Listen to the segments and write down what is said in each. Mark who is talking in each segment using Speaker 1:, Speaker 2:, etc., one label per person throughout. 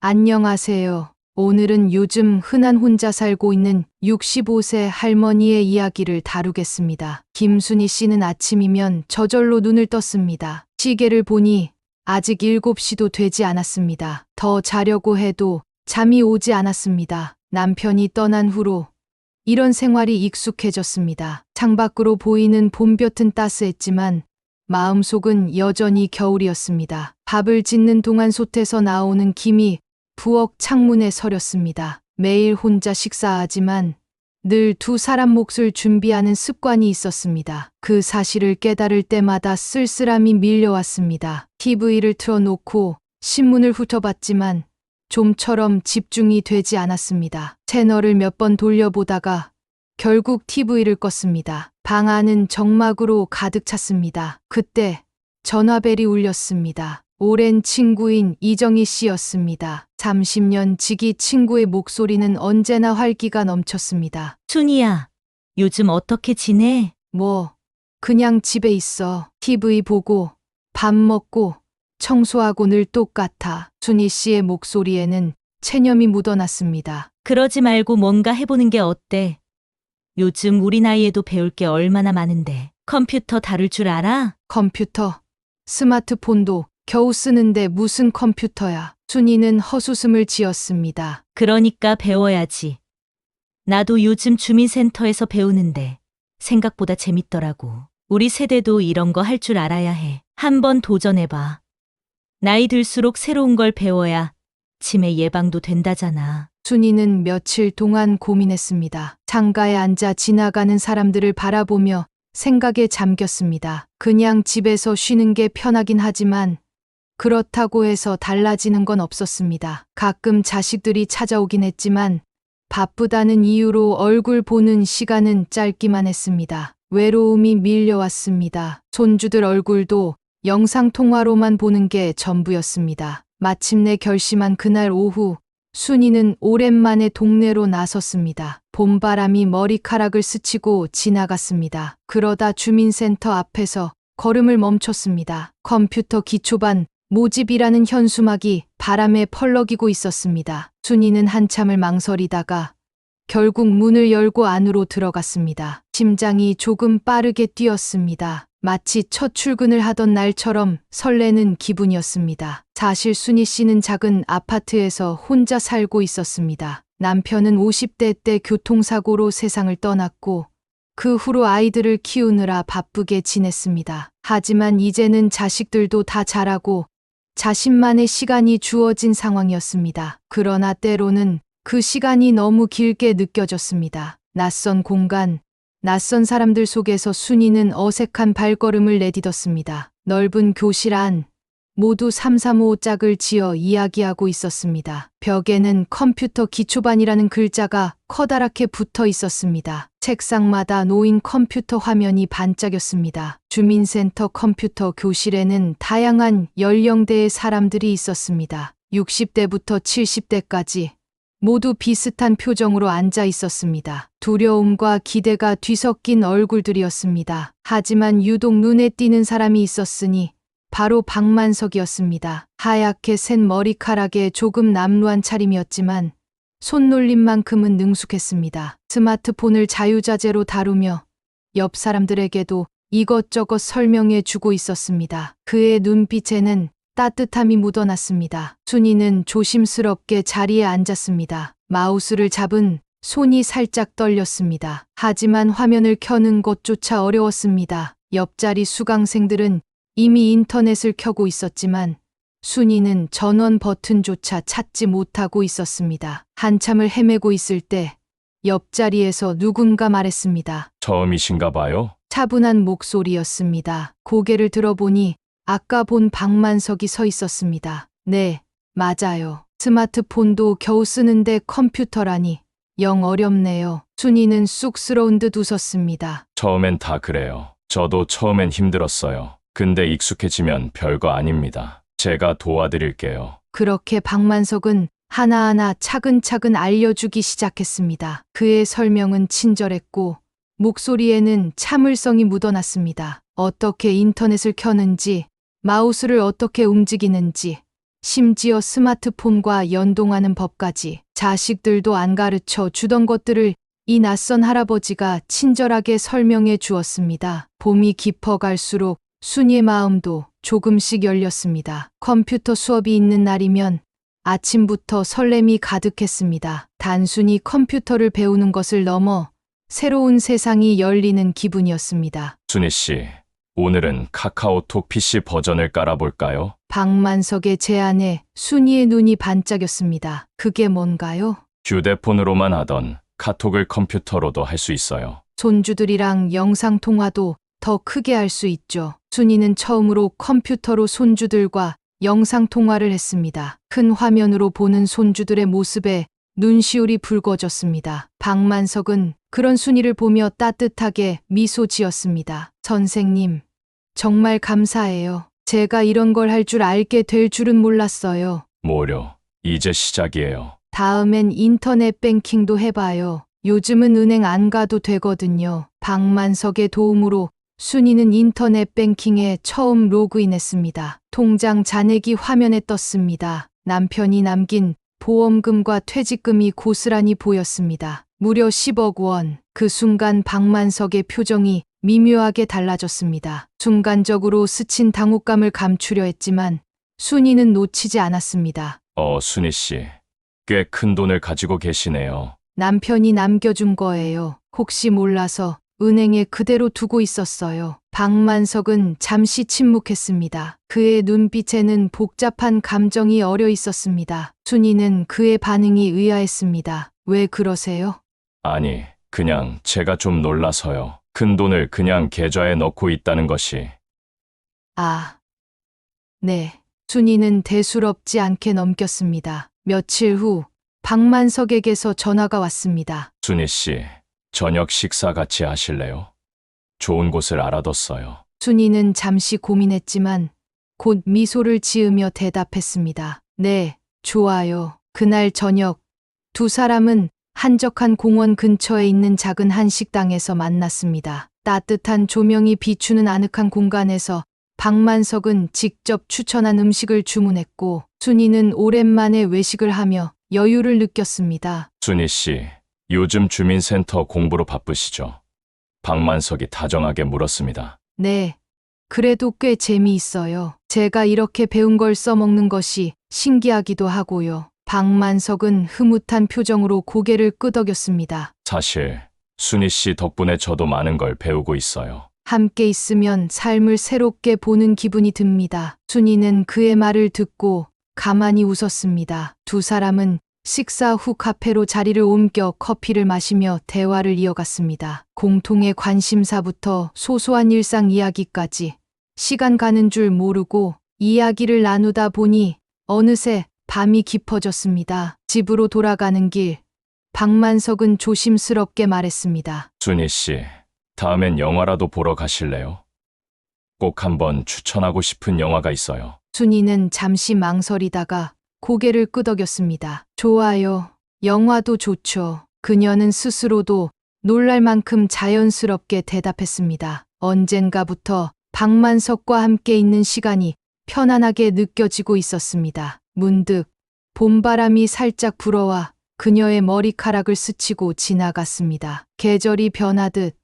Speaker 1: 안녕하세요. 오늘은 요즘 흔한 혼자 살고 있는 65세 할머니의 이야기를 다루겠습니다. 김순희 씨는 아침이면 저절로 눈을 떴습니다. 시계를 보니 아직 7시도 되지 않았습니다. 더 자려고 해도 잠이 오지 않았습니다. 남편이 떠난 후로 이런 생활이 익숙해졌습니다. 창밖으로 보이는 봄볕은 따스했지만 마음속은 여전히 겨울이었습니다. 밥을 짓는 동안 솥에서 나오는 김이 부엌 창문에 서렸습니다. 매일 혼자 식사하지만 늘 두 사람 몫을 준비하는 습관이 있었습니다. 그 사실을 깨달을 때마다 쓸쓸함이 밀려왔습니다. TV를 틀어놓고 신문을 훑어봤지만 좀처럼 집중이 되지 않았습니다. 채널을 몇 번 돌려보다가 결국 TV를 껐습니다. 방 안은 정막으로 가득 찼습니다. 그때 전화벨이 울렸습니다. 오랜 친구인 이정희 씨였습니다. 30년 지기 친구의 목소리는 언제나 활기가 넘쳤습니다.
Speaker 2: 순이야, 요즘 어떻게 지내?
Speaker 1: 그냥 집에 있어. TV 보고, 밥 먹고, 청소하고 늘 똑같아. 순희 씨의 목소리에는 체념이 묻어났습니다.
Speaker 2: 그러지 말고 뭔가 해보는 게 어때? 요즘 우리 나이에도 배울 게 얼마나 많은데. 컴퓨터 다룰 줄 알아?
Speaker 1: 컴퓨터, 스마트폰도 겨우 쓰는데 무슨 컴퓨터야. 순이는 헛웃음을 지었습니다.
Speaker 2: 그러니까 배워야지. 나도 요즘 주민센터에서 배우는데 생각보다 재밌더라고. 우리 세대도 이런 거 할 줄 알아야 해. 한번 도전해봐. 나이 들수록 새로운 걸 배워야 치매 예방도 된다잖아.
Speaker 1: 순이는 며칠 동안 고민했습니다. 창가에 앉아 지나가는 사람들을 바라보며 생각에 잠겼습니다. 그냥 집에서 쉬는 게 편하긴 하지만 그렇다고 해서 달라지는 건 없었습니다. 가끔 자식들이 찾아오긴 했지만 바쁘다는 이유로 얼굴 보는 시간은 짧기만 했습니다. 외로움이 밀려왔습니다. 손주들 얼굴도 영상통화로만 보는 게 전부였습니다. 마침내 결심한 그날 오후, 순이는 오랜만에 동네로 나섰습니다. 봄바람이 머리카락을 스치고 지나갔습니다. 그러다 주민센터 앞에서 걸음을 멈췄습니다. 컴퓨터 기초반 모집이라는 현수막이 바람에 펄럭이고 있었습니다. 순이는 한참을 망설이다가 결국 문을 열고 안으로 들어갔습니다. 심장이 조금 빠르게 뛰었습니다. 마치 첫 출근을 하던 날처럼 설레는 기분이었습니다. 사실 순희 씨는 작은 아파트에서 혼자 살고 있었습니다. 남편은 50대 때 교통사고로 세상을 떠났고 그 후로 아이들을 키우느라 바쁘게 지냈습니다. 하지만 이제는 자식들도 다 자라고 자신만의 시간이 주어진 상황이었습니다. 그러나 때로는 그 시간이 너무 길게 느껴졌습니다. 낯선 공간, 낯선 사람들 속에서 순이는 어색한 발걸음을 내딛었습니다. 넓은 교실 안, 모두 335 짝을 지어 이야기하고 있었습니다. 벽에는 컴퓨터 기초반이라는 글자가 커다랗게 붙어 있었습니다. 책상마다 놓인 컴퓨터 화면이 반짝였습니다. 주민센터 컴퓨터 교실에는 다양한 연령대의 사람들이 있었습니다. 60대부터 70대까지 모두 비슷한 표정으로 앉아 있었습니다. 두려움과 기대가 뒤섞인 얼굴들이었습니다. 하지만 유독 눈에 띄는 사람이 있었으니 바로 박만석이었습니다. 하얗게 센 머리카락에 조금 남루한 차림이었지만 손놀림만큼은 능숙했습니다. 스마트폰을 자유자재로 다루며 옆 사람들에게도 이것저것 설명해 주고 있었습니다. 그의 눈빛에는 따뜻함이 묻어났습니다. 순이는 조심스럽게 자리에 앉았습니다. 마우스를 잡은 손이 살짝 떨렸습니다. 하지만 화면을 켜는 것조차 어려웠습니다. 옆자리 수강생들은 이미 인터넷을 켜고 있었지만 순이는 전원 버튼조차 찾지 못하고 있었습니다. 한참을 헤매고 있을 때 옆자리에서 누군가 말했습니다.
Speaker 3: 처음이신가 봐요?
Speaker 1: 차분한 목소리였습니다. 고개를 들어보니 아까 본 박만석이 서 있었습니다. 네, 맞아요. 스마트폰도 겨우 쓰는데 컴퓨터라니 영 어렵네요. 순이는 쑥스러운 듯 웃었습니다.
Speaker 3: 처음엔 다 그래요. 저도 처음엔 힘들었어요. 근데 익숙해지면 별거 아닙니다. 제가 도와드릴게요.
Speaker 1: 그렇게 박만석은 하나하나 차근차근 알려주기 시작했습니다. 그의 설명은 친절했고 목소리에는 참을성이 묻어났습니다. 어떻게 인터넷을 켜는지, 마우스를 어떻게 움직이는지, 심지어 스마트폰과 연동하는 법까지 자식들도 안 가르쳐 주던 것들을 이 낯선 할아버지가 친절하게 설명해 주었습니다. 봄이 깊어갈수록 순이의 마음도 조금씩 열렸습니다. 컴퓨터 수업이 있는 날이면 아침부터 설렘이 가득했습니다. 단순히 컴퓨터를 배우는 것을 넘어 새로운 세상이 열리는 기분이었습니다.
Speaker 3: 순희 씨, 오늘은 카카오톡 PC 버전을 깔아볼까요?
Speaker 1: 박만석의 제안에 순이의 눈이 반짝였습니다. 그게 뭔가요?
Speaker 3: 휴대폰으로만 하던 카톡을 컴퓨터로도 할 수 있어요.
Speaker 1: 손주들이랑 영상통화도 더 크게 할 수 있죠. 순이는 처음으로 컴퓨터로 손주들과 영상통화를 했습니다. 큰 화면으로 보는 손주들의 모습에 눈시울이 붉어졌습니다. 박만석은 그런 순이를 보며 따뜻하게 미소 지었습니다. 선생님, 정말 감사해요. 제가 이런 걸 할 줄 알게 될 줄은 몰랐어요.
Speaker 3: 뭐려, 이제 시작이에요.
Speaker 1: 다음엔 인터넷 뱅킹도 해봐요. 요즘은 은행 안 가도 되거든요. 박만석의 도움으로 순이는 인터넷 뱅킹에 처음 로그인했습니다. 통장 잔액이 화면에 떴습니다. 남편이 남긴 보험금과 퇴직금이 고스란히 보였습니다. 무려 10억 원. 그 순간 박만석의 표정이 미묘하게 달라졌습니다. 순간적으로 스친 당혹감을 감추려 했지만 순이는 놓치지 않았습니다.
Speaker 3: 순희 씨, 꽤 큰 돈을 가지고 계시네요.
Speaker 1: 남편이 남겨준 거예요. 혹시 몰라서 은행에 그대로 두고 있었어요. 박만석은 잠시 침묵했습니다. 그의 눈빛에는 복잡한 감정이 어려 있었습니다. 순이는 그의 반응이 의아했습니다. 왜 그러세요?
Speaker 3: 아니, 그냥 제가 좀 놀라서요. 큰 돈을 그냥 계좌에 넣고 있다는 것이.
Speaker 1: 아, 네. 순이는 대수롭지 않게 넘겼습니다. 며칠 후 박만석에게서 전화가 왔습니다.
Speaker 3: 순희 씨, 저녁 식사 같이 하실래요? 좋은 곳을 알아뒀어요.
Speaker 1: 순이는 잠시 고민했지만 곧 미소를 지으며 대답했습니다. 네, 좋아요. 그날 저녁 두 사람은 한적한 공원 근처에 있는 작은 한식당에서 만났습니다. 따뜻한 조명이 비추는 아늑한 공간에서 박만석은 직접 추천한 음식을 주문했고 순이는 오랜만에 외식을 하며 여유를 느꼈습니다.
Speaker 3: 순희 씨, 요즘 주민센터 공부로 바쁘시죠? 박만석이 다정하게 물었습니다.
Speaker 1: 네, 그래도 꽤 재미있어요. 제가 이렇게 배운 걸 써먹는 것이 신기하기도 하고요. 박만석은 흐뭇한 표정으로 고개를 끄덕였습니다.
Speaker 3: 사실 순희 씨 덕분에 저도 많은 걸 배우고 있어요.
Speaker 1: 함께 있으면 삶을 새롭게 보는 기분이 듭니다. 순이는 그의 말을 듣고 가만히 웃었습니다. 두 사람은 식사 후 카페로 자리를 옮겨 커피를 마시며 대화를 이어갔습니다. 공통의 관심사부터 소소한 일상 이야기까지 시간 가는 줄 모르고 이야기를 나누다 보니 어느새 밤이 깊어졌습니다. 집으로 돌아가는 길, 박만석은 조심스럽게 말했습니다.
Speaker 3: 순희 씨, 다음엔 영화라도 보러 가실래요? 꼭 한번 추천하고 싶은 영화가 있어요.
Speaker 1: 순이는 잠시 망설이다가 고개를 끄덕였습니다. 좋아요. 영화도 좋죠. 그녀는 스스로도 놀랄 만큼 자연스럽게 대답했습니다. 언젠가부터 박만석과 함께 있는 시간이 편안하게 느껴지고 있었습니다. 문득 봄바람이 살짝 불어와 그녀의 머리카락을 스치고 지나갔습니다. 계절이 변하듯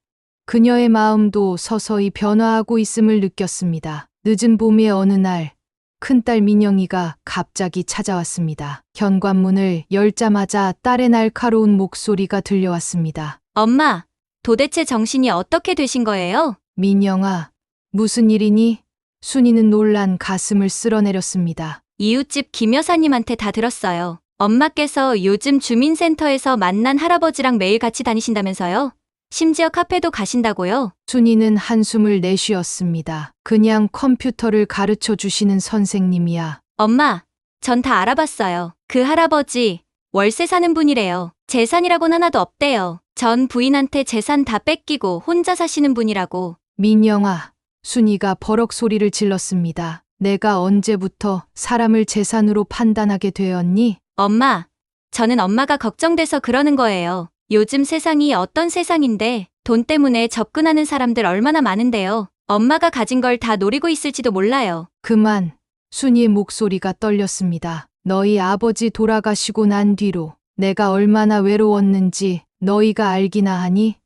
Speaker 1: 그녀의 마음도 서서히 변화하고 있음을 느꼈습니다. 늦은 봄의 어느 날 큰딸 민영이가 갑자기 찾아왔습니다. 현관문을 열자마자 딸의 날카로운 목소리가 들려왔습니다.
Speaker 4: 엄마, 도대체 정신이 어떻게 되신 거예요?
Speaker 1: 민영아, 무슨 일이니? 순이는 놀란 가슴을 쓸어내렸습니다.
Speaker 4: 이웃집 김 여사님한테 다 들었어요. 엄마께서 요즘 주민센터에서 만난 할아버지랑 매일 같이 다니신다면서요? 심지어 카페도 가신다고요?
Speaker 1: 순이는 한숨을 내쉬었습니다. 그냥 컴퓨터를 가르쳐 주시는 선생님이야.
Speaker 4: 엄마, 전 다 알아봤어요. 그 할아버지 월세 사는 분이래요. 재산이라곤 하나도 없대요. 전 부인한테 재산 다 뺏기고 혼자 사시는 분이라고.
Speaker 1: 민영아, 순이가 버럭 소리를 질렀습니다. 내가 언제부터 사람을 재산으로 판단하게 되었니?
Speaker 4: 엄마, 저는 엄마가 걱정돼서 그러는 거예요. 요즘 세상이 어떤 세상인데 돈 때문에 접근하는 사람들 얼마나 많은데요. 엄마가 가진 걸 다 노리고 있을지도 몰라요.
Speaker 1: 그만. 순이의 목소리가 떨렸습니다. 너희 아버지 돌아가시고 난 뒤로 내가 얼마나 외로웠는지 너희가 알기나 하니?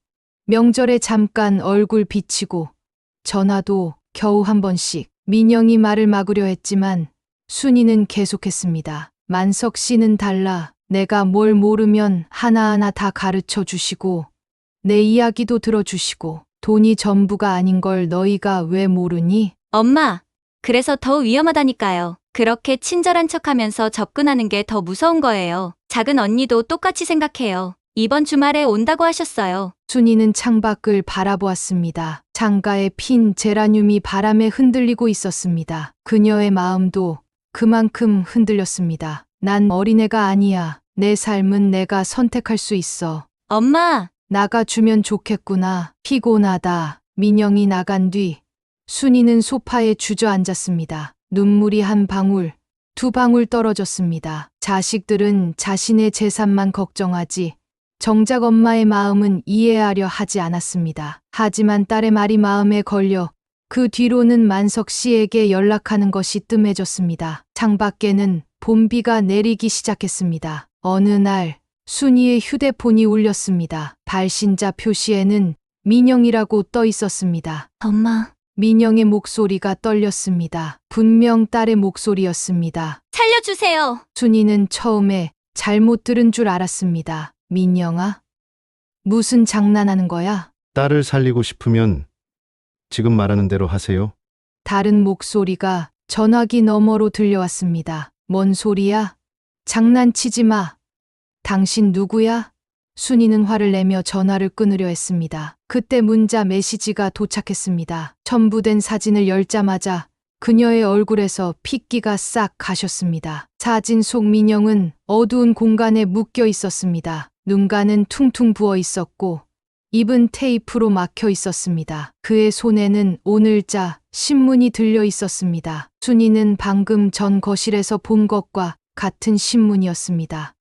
Speaker 1: 명절에 잠깐 얼굴 비치고 전화도 겨우 한 번씩. 민영이 말을 막으려 했지만 순이는 계속했습니다. 만석 씨는 달라. 내가 뭘 모르면 하나하나 다 가르쳐 주시고 내 이야기도 들어주시고 돈이 전부가 아닌 걸 너희가 왜 모르니?
Speaker 4: 엄마, 그래서 더 위험하다니까요. 그렇게 친절한 척하면서 접근하는 게 더 무서운 거예요. 작은 언니도 똑같이 생각해요. 이번 주말에 온다고 하셨어요.
Speaker 1: 순이는 창밖을 바라보았습니다. 창가에 핀 제라늄이 바람에 흔들리고 있었습니다. 그녀의 마음도 그만큼 흔들렸습니다. 난 어린애가 아니야. 내 삶은 내가 선택할 수 있어.
Speaker 4: 엄마,
Speaker 1: 나가주면 좋겠구나. 피곤하다. 민영이 나간 뒤 순이는 소파에 주저앉았습니다. 눈물이 한 방울, 두 방울 떨어졌습니다. 자식들은 자신의 재산만 걱정하지 정작 엄마의 마음은 이해하려 하지 않았습니다. 하지만 딸의 말이 마음에 걸려 그 뒤로는 만석 씨에게 연락하는 것이 뜸해졌습니다. 창밖에는 봄비가 내리기 시작했습니다. 어느 날 순이의 휴대폰이 울렸습니다. 발신자 표시에는 민영이라고 떠 있었습니다.
Speaker 4: 엄마,
Speaker 1: 민영의 목소리가 떨렸습니다. 분명 딸의 목소리였습니다.
Speaker 4: 살려주세요.
Speaker 1: 순이는 처음에 잘못 들은 줄 알았습니다. 민영아? 무슨 장난하는 거야?
Speaker 5: 딸을 살리고 싶으면 지금 말하는 대로 하세요.
Speaker 1: 다른 목소리가 전화기 너머로 들려왔습니다. 뭔 소리야? 장난치지 마. 당신 누구야? 순이는 화를 내며 전화를 끊으려 했습니다. 그때 문자 메시지가 도착했습니다. 첨부된 사진을 열자마자 그녀의 얼굴에서 핏기가 싹 가셨습니다. 사진 속 민영은 어두운 공간에 묶여 있었습니다. 눈가는 퉁퉁 부어 있었고 입은 테이프로 막혀 있었습니다. 그의 손에는 오늘자 신문이 들려 있었습니다. 순이는 방금 전 거실에서 본 것과 같은 신문이었습니다.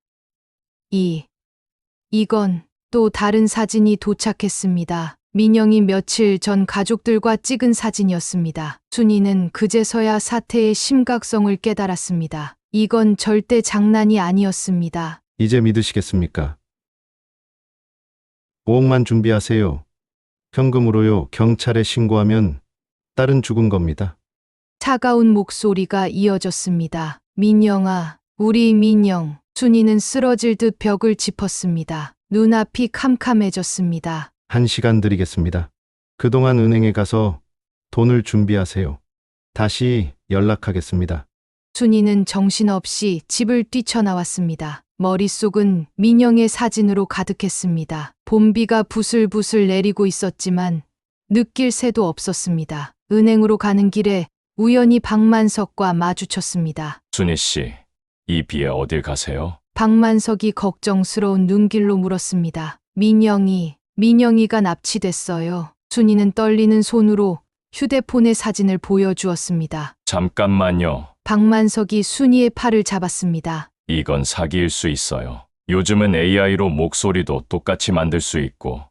Speaker 1: 이건 또 다른 사진이 도착했습니다. 민영이 며칠 전 가족들과 찍은 사진이었습니다. 순이는 그제서야 사태의 심각성을 깨달았습니다. 이건 절대 장난이 아니었습니다.
Speaker 5: 이제 믿으시겠습니까? 5억만 준비하세요. 현금으로요. 경찰에 신고하면 딸은 죽은 겁니다.
Speaker 1: 차가운 목소리가 이어졌습니다. 민영아, 우리 민영. 순이는 쓰러질 듯 벽을 짚었습니다. 눈앞이 캄캄해졌습니다.
Speaker 5: 1시간 드리겠습니다. 그동안 은행에 가서 돈을 준비하세요. 다시 연락하겠습니다.
Speaker 1: 순이는 정신없이 집을 뛰쳐나왔습니다. 머릿속은 민영의 사진으로 가득했습니다. 봄비가 부슬부슬 내리고 있었지만 느낄 새도 없었습니다. 은행으로 가는 길에 우연히 박만석과 마주쳤습니다.
Speaker 3: 순이 씨, 이 비에 어딜 가세요?
Speaker 1: 박만석이 걱정스러운 눈길로 물었습니다. 민영이가 납치됐어요. 순이는 떨리는 손으로 휴대폰의 사진을 보여주었습니다.
Speaker 3: 잠깐만요.
Speaker 1: 박만석이 순이의 팔을 잡았습니다.
Speaker 3: 이건 사기일 수 있어요. 요즘은 AI로 목소리도 똑같이 만들 수 있고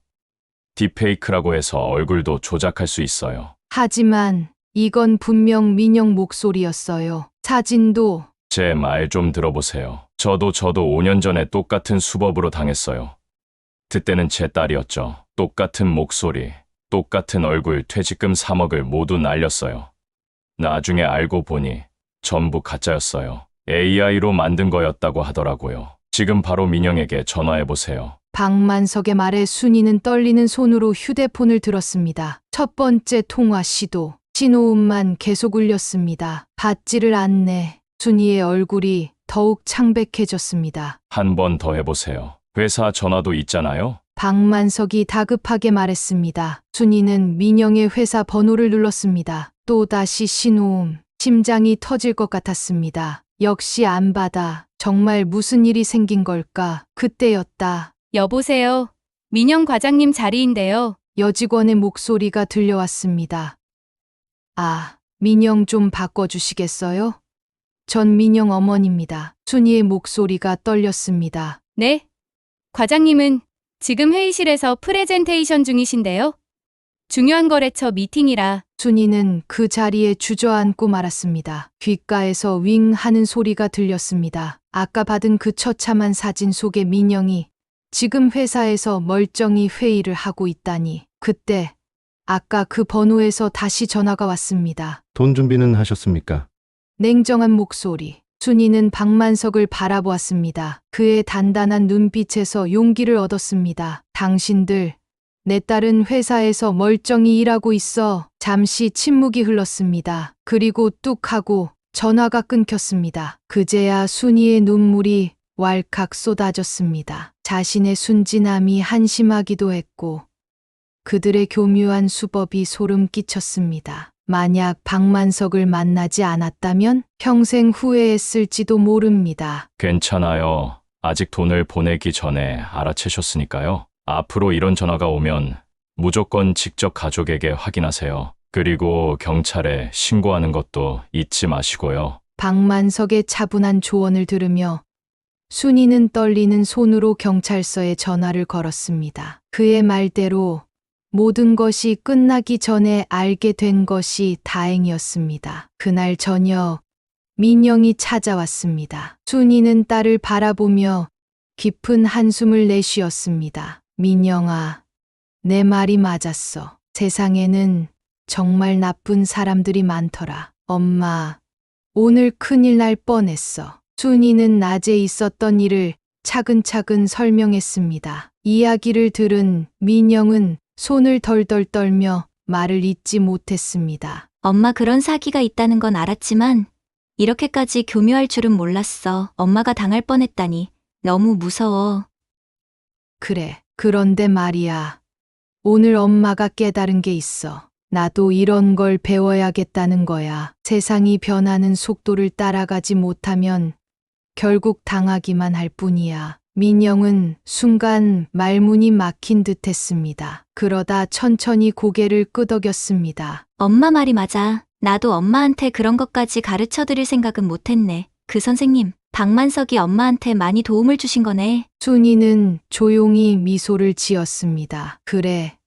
Speaker 3: 딥페이크라고 해서 얼굴도 조작할 수 있어요.
Speaker 1: 하지만 이건 분명 민영 목소리였어요. 사진도
Speaker 3: 제 말 좀 들어보세요. 저도 5년 전에 똑같은 수법으로 당했어요. 그때는 제 딸이었죠. 똑같은 목소리, 똑같은 얼굴, 퇴직금 3억을 모두 날렸어요. 나중에 알고 보니 전부 가짜였어요. AI로 만든 거였다고 하더라고요. 지금 바로 민영에게 전화해보세요.
Speaker 1: 박만석의 말에 순이는 떨리는 손으로 휴대폰을 들었습니다. 첫 번째 통화 시도. 신호음만 계속 울렸습니다. 받지를 않네. 순이의 얼굴이 더욱 창백해졌습니다.
Speaker 3: 한 번 더 해보세요. 회사 전화도 있잖아요.
Speaker 1: 박만석이 다급하게 말했습니다. 순이는 민영의 회사 번호를 눌렀습니다. 또다시 신호음. 심장이 터질 것 같았습니다. 역시 안 받아. 정말 무슨 일이 생긴 걸까? 그때였다.
Speaker 6: 여보세요. 민영 과장님 자리인데요.
Speaker 1: 여직원의 목소리가 들려왔습니다. 아, 민영 좀 바꿔주시겠어요? 전 민영 어머니입니다. 순이의 목소리가 떨렸습니다.
Speaker 6: 네? 과장님은 지금 회의실에서 프레젠테이션 중이신데요. 중요한 거래처 미팅이라.
Speaker 1: 순이는 그 자리에 주저앉고 말았습니다. 귓가에서 윙 하는 소리가 들렸습니다. 아까 받은 그 처참한 사진 속의 민영이 지금 회사에서 멀쩡히 회의를 하고 있다니. 그때 아까 그 번호에서 다시 전화가 왔습니다.
Speaker 5: 돈 준비는 하셨습니까?
Speaker 1: 냉정한 목소리. 순이는 박만석을 바라보았습니다. 그의 단단한 눈빛에서 용기를 얻었습니다. 당신들, 내 딸은 회사에서 멀쩡히 일하고 있어. 잠시 침묵이 흘렀습니다. 그리고 뚝 하고 전화가 끊겼습니다. 그제야 순이의 눈물이 왈칵 쏟아졌습니다. 자신의 순진함이 한심하기도 했고 그들의 교묘한 수법이 소름 끼쳤습니다. 만약 박만석을 만나지 않았다면 평생 후회했을지도 모릅니다.
Speaker 3: 괜찮아요. 아직 돈을 보내기 전에 알아채셨으니까요. 앞으로 이런 전화가 오면 무조건 직접 가족에게 확인하세요. 그리고 경찰에 신고하는 것도 잊지 마시고요.
Speaker 1: 박만석의 차분한 조언을 들으며 순이는 떨리는 손으로 경찰서에 전화를 걸었습니다. 그의 말대로 모든 것이 끝나기 전에 알게 된 것이 다행이었습니다. 그날 저녁 민영이 찾아왔습니다. 순이는 딸을 바라보며 깊은 한숨을 내쉬었습니다. 민영아, 내 말이 맞았어. 세상에는 정말 나쁜 사람들이 많더라. 엄마, 오늘 큰일 날 뻔했어. 순이는 낮에 있었던 일을 차근차근 설명했습니다. 이야기를 들은 민영은 손을 덜덜 떨며 말을 잇지 못했습니다.
Speaker 4: 엄마 그런 사기가 있다는 건 알았지만 이렇게까지 교묘할 줄은 몰랐어. 엄마가 당할 뻔했다니. 너무 무서워.
Speaker 1: 그래, 그런데 말이야. 오늘 엄마가 깨달은 게 있어. 나도 이런 걸 배워야겠다는 거야. 세상이 변하는 속도를 따라가지 못하면 결국 당하기만 할 뿐이야. 민영은 순간 말문이 막힌 듯 했습니다. 그러다 천천히 고개를 끄덕였습니다.
Speaker 4: 엄마 말이 맞아. 나도 엄마한테 그런 것까지 가르쳐 드릴 생각은 못했네. 그 선생님, 박만석이 엄마한테 많이 도움을 주신 거네.
Speaker 1: 순이는 조용히 미소를 지었습니다. 그래,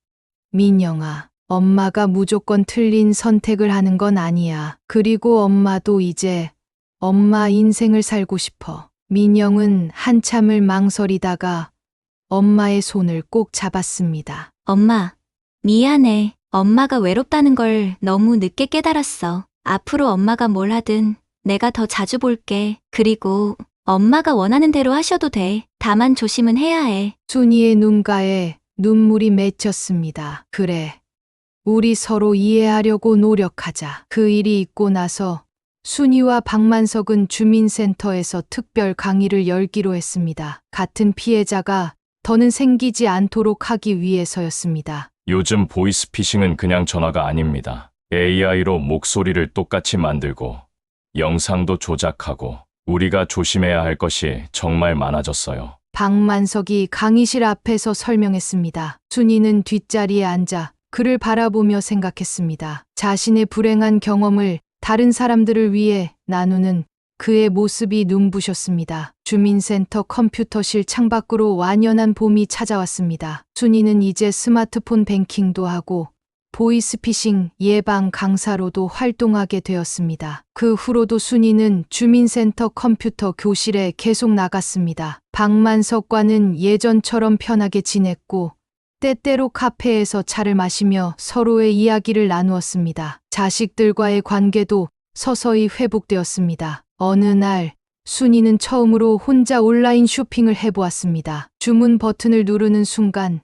Speaker 1: 민영아. 엄마가 무조건 틀린 선택을 하는 건 아니야. 그리고 엄마도 이제 엄마 인생을 살고 싶어. 민영은 한참을 망설이다가 엄마의 손을 꼭 잡았습니다.
Speaker 4: 엄마, 미안해. 엄마가 외롭다는 걸 너무 늦게 깨달았어. 앞으로 엄마가 뭘 하든 내가 더 자주 볼게. 그리고 엄마가 원하는 대로 하셔도 돼. 다만 조심은 해야 해.
Speaker 1: 순이의 눈가에 눈물이 맺혔습니다. 그래, 우리 서로 이해하려고 노력하자. 그 일이 있고 나서 순이와 박만석은 주민센터에서 특별 강의를 열기로 했습니다. 같은 피해자가 더는 생기지 않도록 하기 위해서였습니다.
Speaker 3: 요즘 보이스피싱은 그냥 전화가 아닙니다. AI로 목소리를 똑같이 만들고 영상도 조작하고 우리가 조심해야 할 것이 정말 많아졌어요.
Speaker 1: 박만석이 강의실 앞에서 설명했습니다. 순이는 뒷자리에 앉아 그를 바라보며 생각했습니다. 자신의 불행한 경험을 다른 사람들을 위해 나누는 그의 모습이 눈부셨습니다. 주민센터 컴퓨터실 창밖으로 완연한 봄이 찾아왔습니다. 순이는 이제 스마트폰 뱅킹도 하고 보이스피싱 예방 강사로도 활동하게 되었습니다. 그 후로도 순이는 주민센터 컴퓨터 교실에 계속 나갔습니다. 박만석과는 예전처럼 편하게 지냈고 때때로 카페에서 차를 마시며 서로의 이야기를 나누었습니다. 자식들과의 관계도 서서히 회복되었습니다. 어느 날 순이는 처음으로 혼자 온라인 쇼핑을 해보았습니다. 주문 버튼을 누르는 순간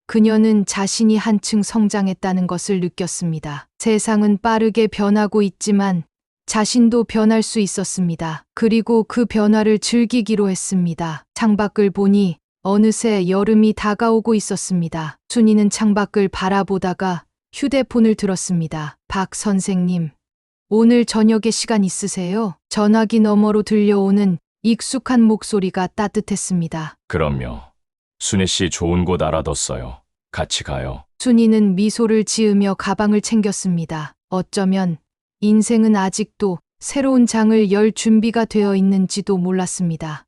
Speaker 1: 그녀는 자신이 한층 성장했다는 것을 느꼈습니다. 세상은 빠르게 변하고 있지만 자신도 변할 수 있었습니다. 그리고 그 변화를 즐기기로 했습니다. 창밖을 보니 어느새 여름이 다가오고 있었습니다. 순이는 창밖을 바라보다가 휴대폰을 들었습니다. 박 선생님, 오늘 저녁에 시간 있으세요? 전화기 너머로 들려오는 익숙한 목소리가 따뜻했습니다.
Speaker 3: 그럼요. 순희 씨 좋은 곳 알아뒀어요. 같이 가요.
Speaker 1: 순이는 미소를 지으며 가방을 챙겼습니다. 어쩌면 인생은 아직도 새로운 장을 열 준비가 되어 있는지도 몰랐습니다.